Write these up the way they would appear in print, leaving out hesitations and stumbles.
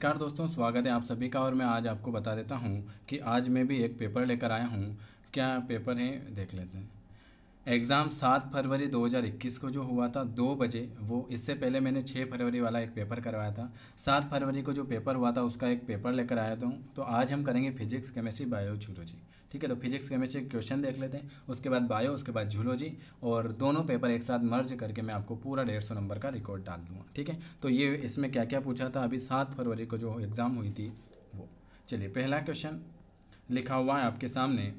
नमस्कार दोस्तों, स्वागत है आप सभी का। और मैं आज आपको बता देता हूं कि आज मैं भी एक पेपर लेकर आया हूं। क्या पेपर है देख लेते हैं। एग्ज़ाम 7 फरवरी 2021 को जो हुआ था 2 बजे, वो इससे पहले मैंने 6 फरवरी वाला एक पेपर करवाया था। 7 फरवरी को जो पेपर हुआ था उसका एक पेपर लेकर आया था। तो आज हम करेंगे फिजिक्स, केमिस्ट्री, बायो, जूलॉजी। ठीक है, तो फिजिक्स केमिस्ट्री क्वेश्चन देख लेते हैं, उसके बाद बायो, उसके बाद जूलॉजी, और दोनों पेपर एक साथ मर्ज करके मैं आपको पूरा 150 नंबर का रिकॉर्ड डाल दूंगा। ठीक है, तो ये इसमें क्या क्या पूछा था अभी 7 फरवरी को जो एग्ज़ाम हुई थी वो। चलिए, पहला क्वेश्चन लिखा हुआ है आपके सामने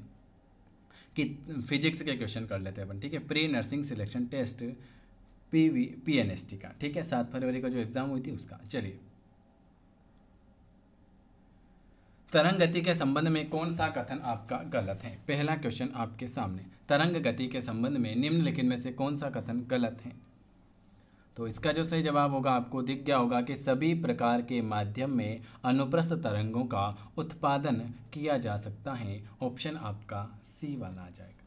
कि फिजिक्स के क्वेश्चन कर लेते हैं अपन। ठीक है, pre nursing selection test PNST का। ठीक है, 7 फरवरी को जो एग्ज़ाम हुई थी उसका। चलिए, तरंग गति के संबंध में कौन सा कथन आपका गलत है? पहला क्वेश्चन आपके सामने, तरंग गति के संबंध में निम्नलिखित में से कौन सा कथन गलत है? तो इसका जो सही जवाब होगा आपको दिख गया होगा कि सभी प्रकार के माध्यम में अनुप्रस्थ तरंगों का उत्पादन किया जा सकता है। ऑप्शन आपका सी वाला आ जाएगा।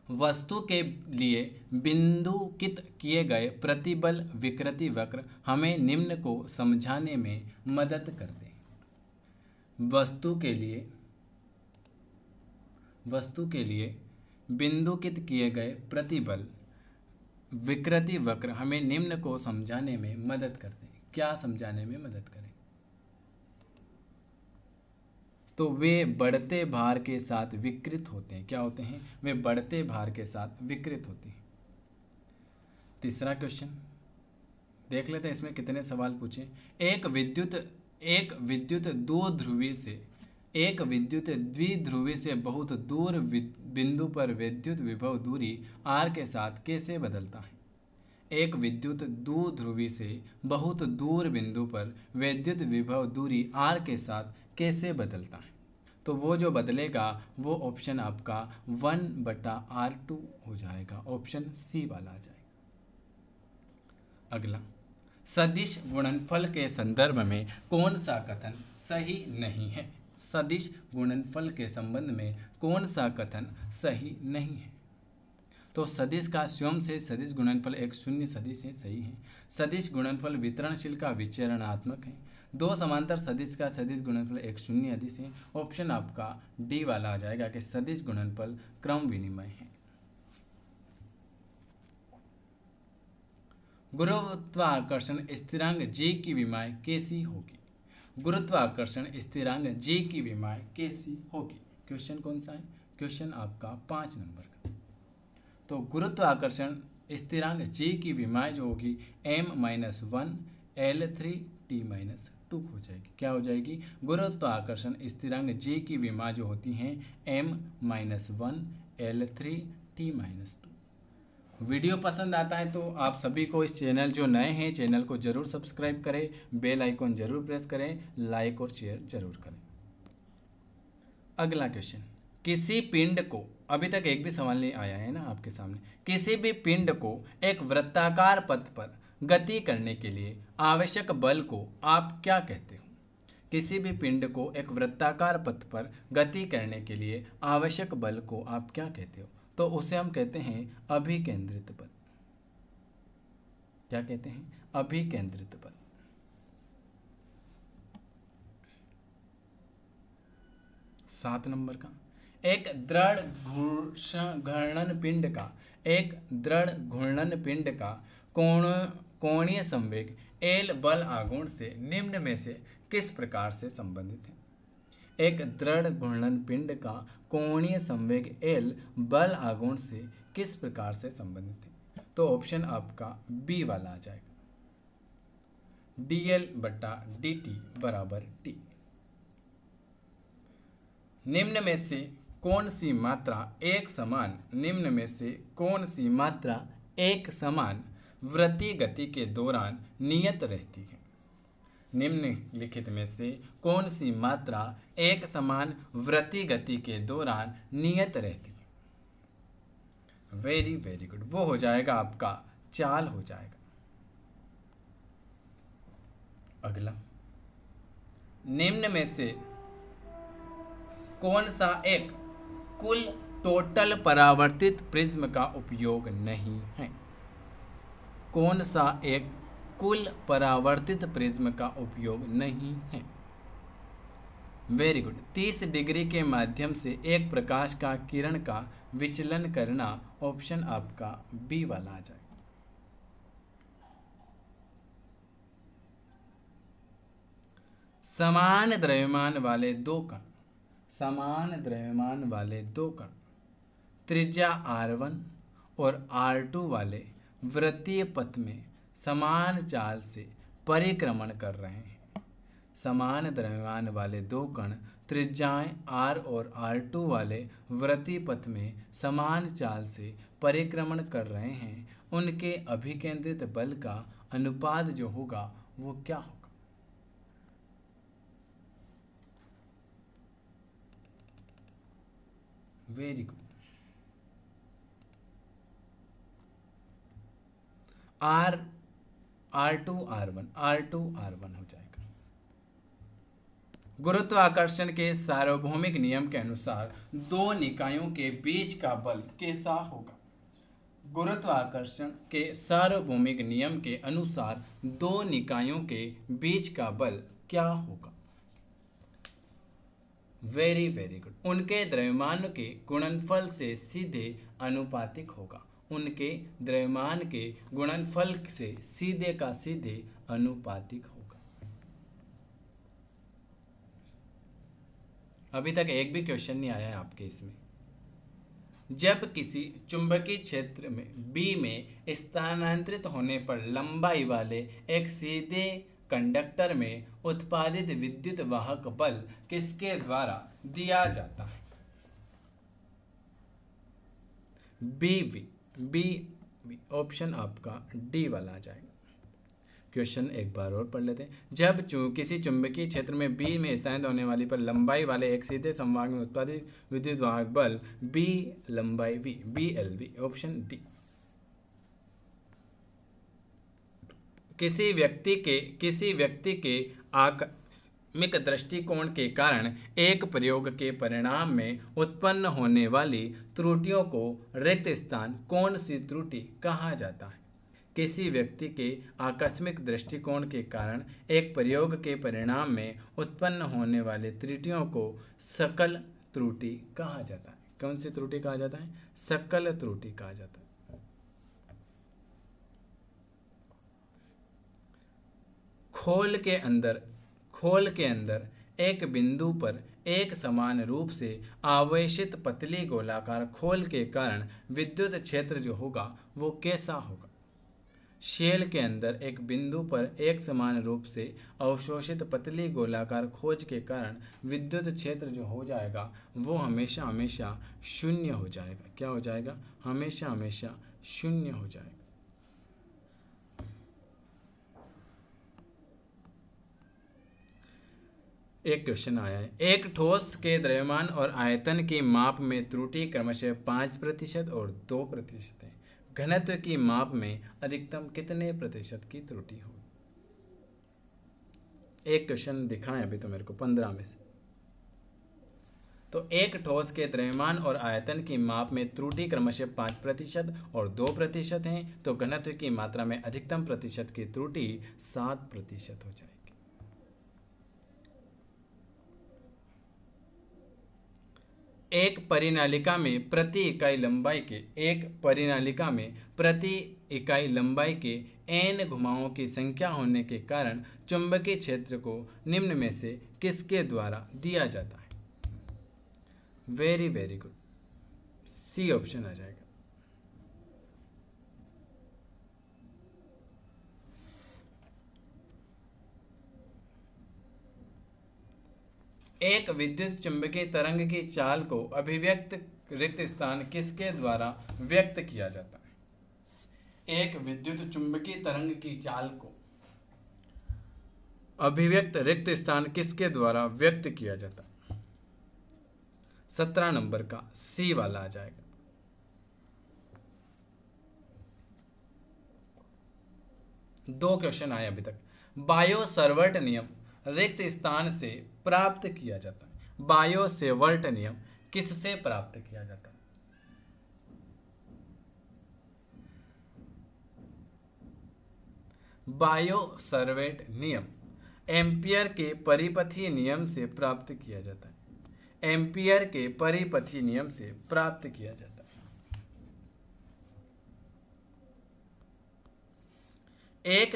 वस्तु के लिए बिंदुकित किए गए प्रतिबल विकृति वक्र हमें निम्न को समझाने में मदद करते हैं। वस्तु के लिए बिंदुकित किए गए प्रतिबल विकृति वक्र हमें निम्न को समझाने में मदद करते हैं। क्या समझाने में मदद करें? तो वे बढ़ते भार के साथ विकृत होते हैं। क्या होते हैं? वे बढ़ते भार के साथ विकृत होते हैं। तीसरा क्वेश्चन देख लेते हैं, इसमें कितने सवाल पूछे। एक विद्युत द्विध्रुवी से बहुत दूर बिंदु पर विद्युत विभव दूरी r के साथ कैसे बदलता है? एक विद्युत द्विध्रुवी से बहुत दूर बिंदु पर विद्युत विभव दूरी r के साथ कैसे बदलता है? तो वो जो बदलेगा वो ऑप्शन आपका 1/r2 हो जाएगा। ऑप्शन सी वाला आ जाएगा। अगला, सदिश गुणनफल के संदर्भ में कौन सा कथन सही नहीं है? सदिश गुणनफल के संबंध में कौन सा कथन सही नहीं है? तो सदिश का स्वयं से सदिश गुणनफल एक शून्य सदिश है, सही है। सदिश गुणनफल वितरणशील का विचरणात्मक है। दो समांतर सदिश का सदिश गुणनफल एक शून्य सदिश है। ऑप्शन आपका डी वाला आ जाएगा कि सदिश गुणनफल क्रम विनिमय है। गुरुत्वाकर्षण स्थिरांक G की विमाएं कैसी होगी? गुरुत्वाकर्षण स्थिरांक G की विमाएं कैसी होगी? क्वेश्चन कौन सा है? क्वेश्चन आपका 5 नंबर का। तो गुरुत्वाकर्षण स्थिरांक G की विमाएं जो होगी m-1 L3t-2 हो जाएगी। क्या हो जाएगी? गुरुत्वाकर्षण स्थिरांक G की विमा जो होती हैं m-1 L3t-2। वीडियो पसंद आता है तो आप सभी को इस चैनल, जो नए हैं चैनल को जरूर सब्सक्राइब करें, बेल आइकॉन जरूर प्रेस करें, लाइक और शेयर जरूर करें। अगला क्वेश्चन, किसी पिंड को, अभी तक एक भी सवाल नहीं आया है ना आपके सामने, किसी भी पिंड को एक वृत्ताकार पथ पर गति करने के लिए आवश्यक बल को आप क्या कहते हो? किसी भी पिंड को एक वृत्ताकार पथ पर गति करने के लिए आवश्यक बल को आप क्या कहते हो? तो उसे हम कहते हैं अभिकेंद्रित बल। क्या कहते हैं? अभिकेंद्रित बल। सात नंबर का, एक दृढ़ घूर्णन पिंड का कोणीय संवेग L बल आघूर्ण से निम्न में से किस प्रकार से संबंधित है? एक दृढ़ घूर्णन पिंड का कोणीय संवेग L बल आघूर्ण से किस प्रकार से संबंधित है? तो ऑप्शन आपका बी वाला आ जाएगा, dL/dt बराबर T। निम्न में से कौन सी मात्रा एक समान वृत्तीय गति के दौरान नियत रहती है? निम्नलिखित में से कौन सी मात्रा एक समान वृत्तीय गति के दौरान नियत रहती है? वेरी वेरी गुड, वो हो जाएगा आपका चाल हो जाएगा। अगला, निम्न में से कौन सा एक कुल टोटल परावर्तित प्रिज्म का उपयोग नहीं है? कौन सा एक कुल परावर्तित प्रिज्म का उपयोग नहीं है। Very good. 30 डिग्री के माध्यम से एक प्रकाश का किरण का विचलन करना, ऑप्शन आपका बी वाला आ जाएगा। समान द्रव्यमान वाले दो कण, समान द्रव्यमान वाले दो कण त्रिज्या r1 और r2 वाले वृत्तीय पथ में समान चाल से परिक्रमण कर रहे हैं। समान द्रव्यमान वाले दो कण त्रिज्याएं r और r2 वाले वृत्तीय पथ में समान चाल से परिक्रमण कर रहे हैं। उनके अभिकेंद्रित बल का अनुपात जो होगा वो क्या होगा? Very good. R2 R1 हो जाएगा। गुरुत्वाकर्षण के सार्वभौमिक नियम के अनुसार दो निकायों के बीच का बल कैसा होगा? गुरुत्वाकर्षण के सार्वभौमिक नियम के अनुसार दो निकायों के बीच का बल क्या होगा? Very very good. उनके द्रव्यमान के गुणनफल से सीधे अनुपातिक होगा। उनके द्रव्यमान के गुणनफल से सीधे का सीधे अनुपातिक होगा। अभी तक एक भी क्वेश्चन नहीं आया है आपके इसमें। जब किसी चुंबकीय क्षेत्र में B में स्थानांतरित होने पर लंबाई वाले एक सीधे कंडक्टर में उत्पादित विद्युत वाहक बल किसके द्वारा दिया जाता है? बी ऑप्शन आपका डी वाला आ जाएगा। क्वेश्चन एक बार और पढ़ लेते हैं। जब किसी चुंबकीय क्षेत्र में B में स्थानांतरित होने वाली पर लंबाई वाले एक सीधे संवाहक में उत्पादित विद्युत वाहक बल B लंबाई V BLV, ऑप्शन डी। किसी व्यक्ति के आकस्मिक दृष्टिकोण के कारण एक प्रयोग के परिणाम में उत्पन्न होने वाली त्रुटियों को रिक्त स्थान कौन सी त्रुटि कहा जाता है? किसी व्यक्ति के आकस्मिक दृष्टिकोण के कारण एक प्रयोग के परिणाम में उत्पन्न होने वाली त्रुटियों को सकल त्रुटि कहा जाता है। कौन सी त्रुटि कहा जाता है? सकल त्रुटि कहा जाता है। खोल के अंदर एक बिंदु पर एक समान रूप से आवेशित पतली गोलाकार खोल के कारण विद्युत क्षेत्र जो होगा वो कैसा होगा? शेल के अंदर एक बिंदु पर एक समान रूप से अवशोषित पतली गोलाकार खोज के कारण विद्युत क्षेत्र जो हो जाएगा वो हमेशा हमेशा शून्य हो जाएगा। क्या हो जाएगा? हमेशा हमेशा शून्य हो जाएगा। एक क्वेश्चन आया है। एक ठोस के द्रव्यमान और आयतन की माप में त्रुटि क्रमशः 5% और 2% है। घनत्व की माप में अधिकतम कितने प्रतिशत की त्रुटि होगी? एक क्वेश्चन दिखाएं अभी तो मेरे को 15 में से। तो एक ठोस के द्रव्यमान और आयतन की माप में त्रुटि क्रमशः 5% और 2% है, तो घनत्व की मात्रा में अधिकतम प्रतिशत की त्रुटि 7% हो जाएगी। एक परिनालिका में प्रति इकाई लंबाई के n घुमावों की संख्या होने के कारण चुंबकीय क्षेत्र को निम्न में से किसके द्वारा दिया जाता है? Very very good, C option आ जाएगा। एक विद्युत चुंबकीय तरंग की चाल को अभिव्यक्त रिक्त स्थान किसके द्वारा व्यक्त किया जाता है? एक विद्युत चुंबकीय तरंग की चाल को अभिव्यक्त रिक्त स्थान किसके द्वारा व्यक्त किया जाता है? 17 नंबर का सी वाला आ जाएगा। दो क्वेश्चन आए अभी तक। बायो-सैवर्ट नियम रिक्त स्थान से प्राप्त किया जाता है। बायो-सैवर्ट नियम किससे प्राप्त किया जाता है? बायो सर्वेट नियम एम्पियर के परिपथीय नियम से प्राप्त किया जाता है। एम्पियर के परिपथीय नियम से प्राप्त किया जाता है। एक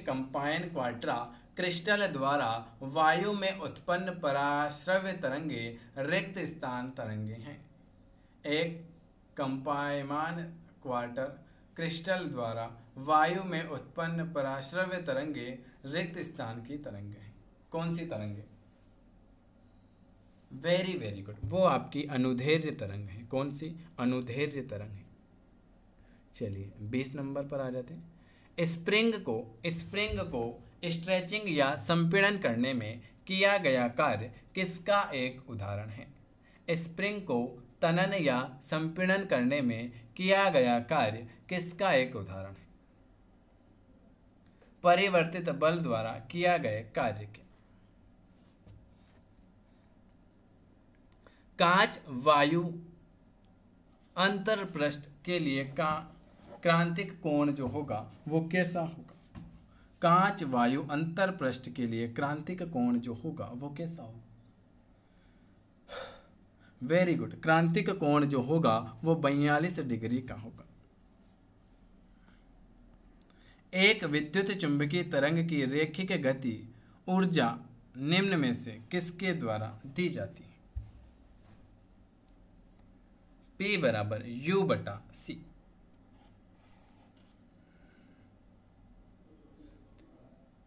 कंपायन क्वार्ट्रा क्रिस्टल द्वारा वायु में उत्पन्न पराश्रव्य तरंगे रिक्त स्थान तरंगे हैं। एक कंपायमान क्वार्टर क्रिस्टल द्वारा वायु में उत्पन्न पराश्रव्य तरंगे रिक्त स्थान की तरंगे हैं। कौन सी तरंगे? वेरी वेरी गुड, वो आपकी अनुदैर्ध्य तरंग है। कौन सी? अनुदैर्ध्य तरंग है। चलिए 20 नंबर पर आ जाते हैं। स्प्रिंग को स्ट्रेचिंग या संपीड़न करने में किया गया कार्य किसका एक उदाहरण है? स्प्रिंग को तनन या संपीड़न करने में किया गया कार्य किसका एक उदाहरण है? परिवर्तित बल द्वारा किया गए कार्य के। कांच वायु अंतरपृष्ठ के लिए क्रांतिक कोण जो होगा वो कैसा होगा? कांच वायु अंतरपृष्ठ के लिए क्रांतिक कोण जो होगा वो कैसा होगा? वेरी गुड, क्रांतिक कोण जो होगा वो 42 डिग्री का होगा। एक विद्युत चुंबकीय तरंग की रैखिक गति ऊर्जा निम्न में से किसके द्वारा दी जाती है? P बराबर U/C।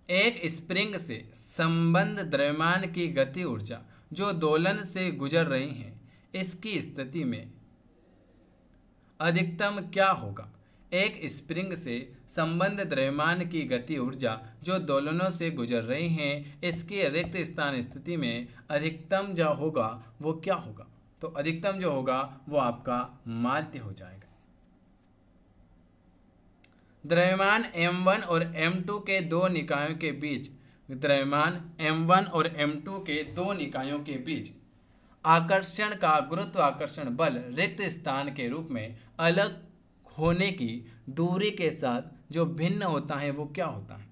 एक स्प्रिंग से संबंध द्रव्यमान की गति ऊर्जा जो दोलन से गुजर रही है, इसकी स्थिति में अधिकतम क्या होगा? एक स्प्रिंग से संबंध द्रव्यमान की गति ऊर्जा जो दोलनों से गुजर रही हैं, इसकी रिक्त स्थान स्थिति में अधिकतम जो होगा वो क्या होगा? तो अधिकतम जो होगा वो आपका माध्य हो जाएगा। द्रव्यमान m1 और m2 के दो निकायों के बीच द्रव्यमान m1 और m2 के दो निकायों के बीच आकर्षण का गुरुत्वाकर्षण बल रिक्त स्थान के रूप में अलग होने की दूरी के साथ जो भिन्न होता है वो क्या होता है?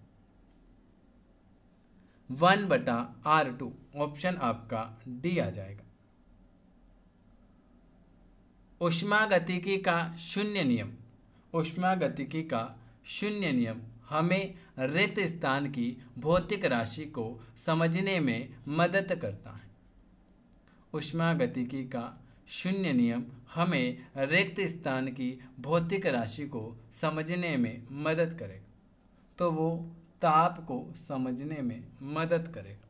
1/r2। ऑप्शन आपका डी आ जाएगा। ऊष्मागतिकी का शून्य नियम हमें रिक्त स्थान की भौतिक राशि को समझने में मदद करता है। ऊष्मागतिकी का शून्य नियम हमें रिक्त स्थान की भौतिक राशि को समझने में मदद करेगा। तो वो ताप को समझने में मदद करेगा।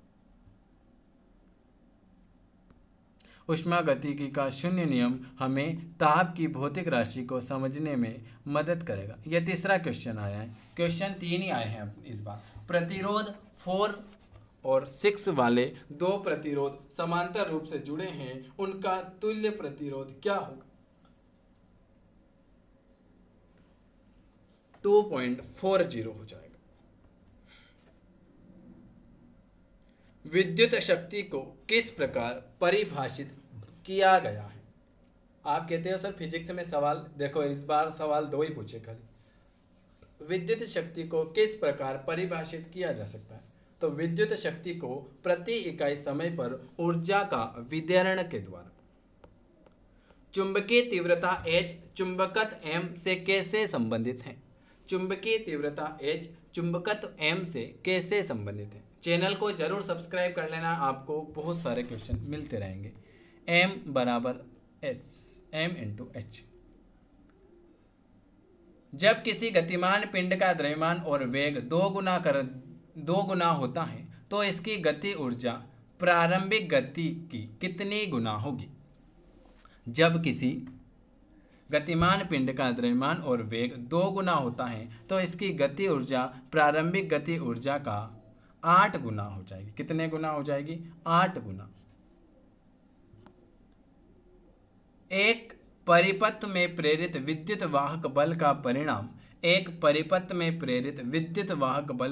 ऊष्मागतिकी का शून्य नियम हमें ताप की भौतिक राशि को समझने में मदद करेगा। यह तीसरा क्वेश्चन आया है। क्वेश्चन 3 ही आए हैं इस बार। प्रतिरोध 4 और 6 वाले दो प्रतिरोध समांतर रूप से जुड़े हैं, उनका तुल्य प्रतिरोध क्या होगा? 2.40 हो जाएगा। विद्युत शक्ति को किस प्रकार परिभाषित किया गया है? आप कहते हो सर फिजिक्स में सवाल, देखो इस बार सवाल 2 ही पूछे खाली। विद्युत शक्ति को किस प्रकार परिभाषित किया जा सकता है? तो विद्युत शक्ति को प्रति इकाई समय पर ऊर्जा का विदरण के द्वारा। चुंबकीय तीव्रता H चुंबकत्व M से कैसे संबंधित है? चुंबकीय तीव्रता H चुंबकत्व M से कैसे संबंधित है? चैनल को जरूर सब्सक्राइब कर लेना, आपको बहुत सारे क्वेश्चन मिलते रहेंगे। M बराबर M × H। जब किसी गतिमान पिंड का द्रव्यमान और वेग 2 गुना होता है तो इसकी गति ऊर्जा प्रारंभिक गति की कितनी गुना होगी? जब किसी गतिमान पिंड का द्रव्यमान और वेग 2 गुना होता है तो इसकी गति ऊर्जा प्रारंभिक गति ऊर्जा का 8 गुना हो जाएगी। कितने गुना हो जाएगी? 8 गुना। एक परिपथ में प्रेरित विद्युत वाहक बल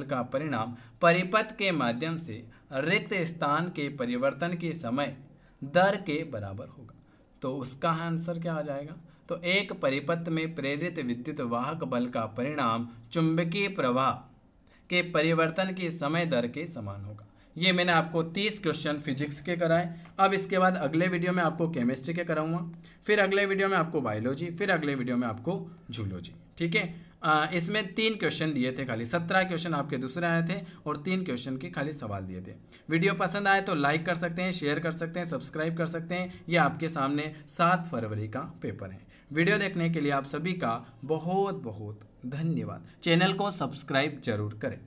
का परिणाम परिपथ के माध्यम से रिक्त स्थान के परिवर्तन के समय दर के बराबर होगा। तो उसका आंसर क्या आ जाएगा? तो एक परिपथ में प्रेरित विद्युत वाहक बल का परिणाम चुंबकीय प्रवाह के परिवर्तन की समय दर के समान होगा। ये मैंने आपको 30 क्वेश्चन फिजिक्स के कराए। अब इसके बाद अगले वीडियो में आपको केमिस्ट्री के कराऊंगा, फिर अगले वीडियो में आपको बायोलॉजी, फिर अगले वीडियो में आपको जूलॉजी। ठीक है, इसमें 3 क्वेश्चन दिए थे खाली, 17 क्वेश्चन आपके दूसरे आए थे और 3 क्वेश्चन के खाली सवाल दिए थे। वीडियो पसंद आए तो लाइक कर सकते हैं, शेयर कर सकते हैं, सब्सक्राइब कर सकते हैं। ये आपके सामने 7 फरवरी का पेपर है। वीडियो देखने के लिए आप सभी का बहुत बहुत धन्यवाद। चैनल को सब्सक्राइब जरूर करें।